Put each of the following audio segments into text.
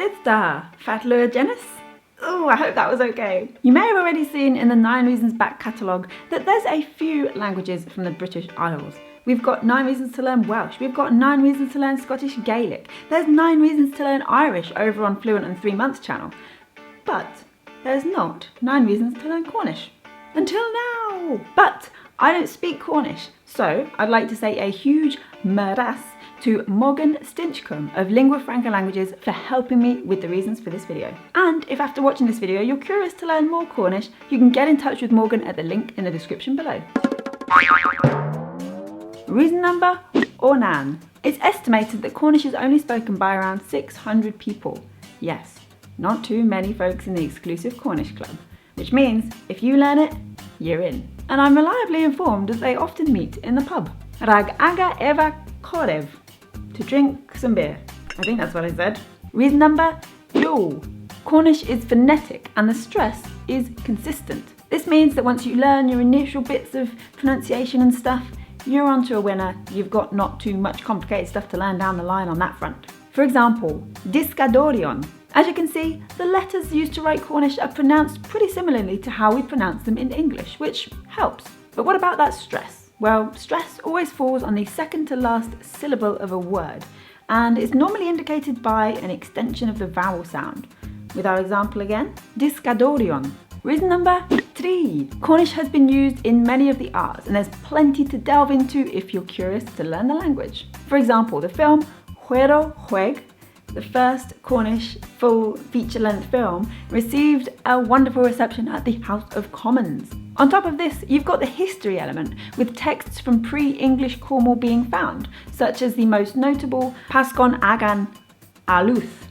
Didsta, Fatler Genis? Oh, I hope that was okay. You may have already seen in the 9 Reasons Back catalogue that there's a few languages from the British Isles. We've got 9 reasons to learn Welsh, we've got 9 reasons to learn Scottish Gaelic, there's 9 reasons to learn Irish over on Fluent in 3 Months channel. But there's not 9 reasons to learn Cornish. Until now! But I don't speak Cornish, so I'd like to say a huge murras to Morgan Stinchcombe of Lingua Franca Languages for helping me with the reasons for this video. And if after watching this video you're curious to learn more Cornish, you can get in touch with Morgan at the link in the description below. Reason number Ornan. It's estimated that Cornish is only spoken by around 600 people. Yes, not too many folks in the exclusive Cornish club, which means if you learn it, you're in. And I'm reliably informed that they often meet in the pub. Rag aga eva korev. To drink some beer. I think that's what I said. Reason number 2. Cornish is phonetic and the stress is consistent. This means that once you learn your initial bits of pronunciation and stuff, you're onto a winner. You've got not too much complicated stuff to learn down the line on that front. For example, discadorion. As you can see, the letters used to write Cornish are pronounced pretty similarly to how we pronounce them in English, which helps. But what about that stress? Well, stress always falls on the second to last syllable of a word, and it's normally indicated by an extension of the vowel sound. With our example again, discadorion. Reason number 3. Cornish has been used in many of the arts, and there's plenty to delve into if you're curious to learn the language. For example, the film Juero Jueg, the first Cornish full feature-length film, received a wonderful reception at the House of Commons. On top of this, you've got the history element, with texts from pre-English Cornwall being found, such as the most notable Pascon Agan Aluth,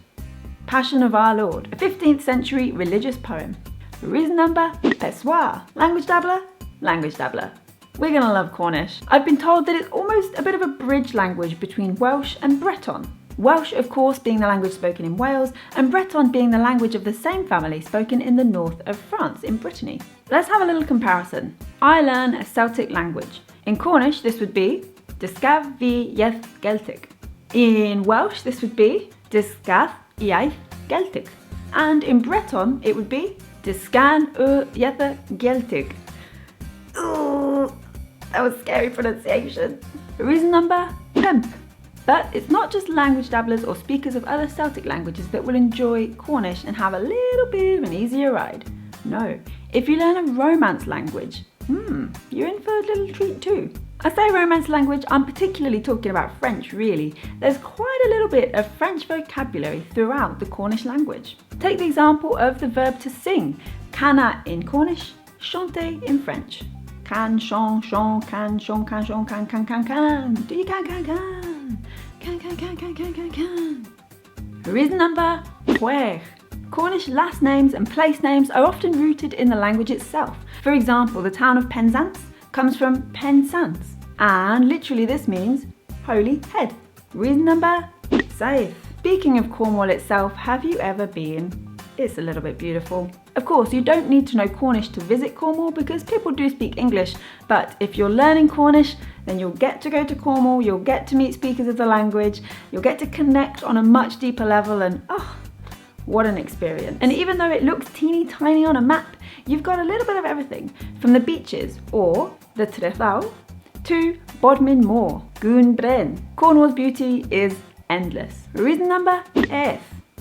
Passion of Our Lord, a 15th century religious poem. Reason number Pessoa. Language dabbler? Language dabbler. We're gonna love Cornish. I've been told that it's almost a bit of a bridge language between Welsh and Breton. Welsh, of course, being the language spoken in Wales, and Breton being the language of the same family spoken in the north of France, in Brittany. Let's have a little comparison. I learn a Celtic language. In Cornish, this would be Discaf fi iaith Celtic. In Welsh, this would be Discaf iaith Celtic. And in Breton, it would be Discan u iaith Celtic. Ooh, that was scary pronunciation. Reason number 5. But it's not just language dabblers or speakers of other Celtic languages that will enjoy Cornish and have a little bit of an easier ride. No, if you learn a Romance language, you're in for a little treat too. I say Romance language, I'm particularly talking about French really. There's quite a little bit of French vocabulary throughout the Cornish language. Take the example of the verb to sing, canna in Cornish, chanter in French. Can, chant, chant, can, chant, can, chant, can. Do you can? Can. Reason number 4. Cornish last names and place names are often rooted in the language itself. For example, the town of Penzance comes from Penzance, and literally this means holy head. Reason number 6. Speaking of Cornwall itself, have you ever been? It's a little bit beautiful. Of course, you don't need to know Cornish to visit Cornwall because people do speak English, but if you're learning Cornish, then you'll get to go to Cornwall, you'll get to meet speakers of the language, you'll get to connect on a much deeper level, and what an experience. And even though it looks teeny tiny on a map, you've got a little bit of everything, from the beaches, or the Trethau, to Bodmin Moor, Goon Bryn. Cornwall's beauty is endless. Reason number 8.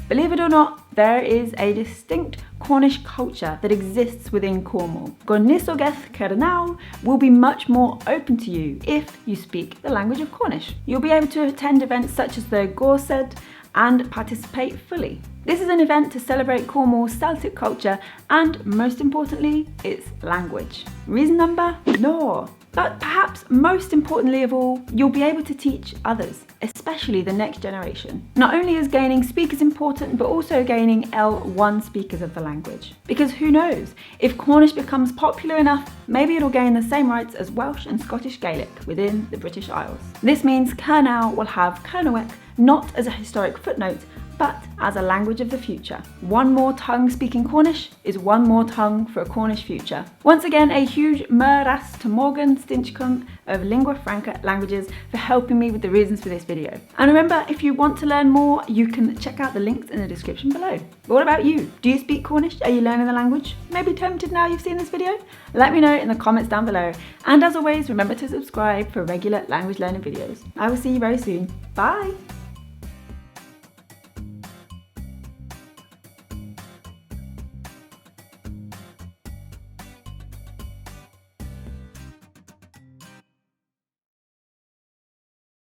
Believe it or not, there is a distinct Cornish culture that exists within Cornwall. Gornisogeth Cernau will be much more open to you if you speak the language of Cornish. You'll be able to attend events such as the Gorsedd and participate fully. This is an event to celebrate Cornwall's Celtic culture and, most importantly, its language. Reason number 9. But perhaps most importantly of all, you'll be able to teach others, especially the next generation. Not only is gaining speakers important, but also gaining L1 speakers of the language. Because who knows, if Cornish becomes popular enough, maybe it'll gain the same rights as Welsh and Scottish Gaelic within the British Isles. This means Cernau will have Cernowec not as a historic footnote, but as a language of the future. One more tongue speaking Cornish is one more tongue for a Cornish future. Once again, a huge møras to Morgan Stinchcombe of Lingua Franca Languages for helping me with the reasons for this video. And remember, if you want to learn more, you can check out the links in the description below. But what about you? Do you speak Cornish? Are you learning the language? Maybe tempted now you've seen this video? Let me know in the comments down below. And as always, remember to subscribe for regular language learning videos. I will see you very soon. Bye!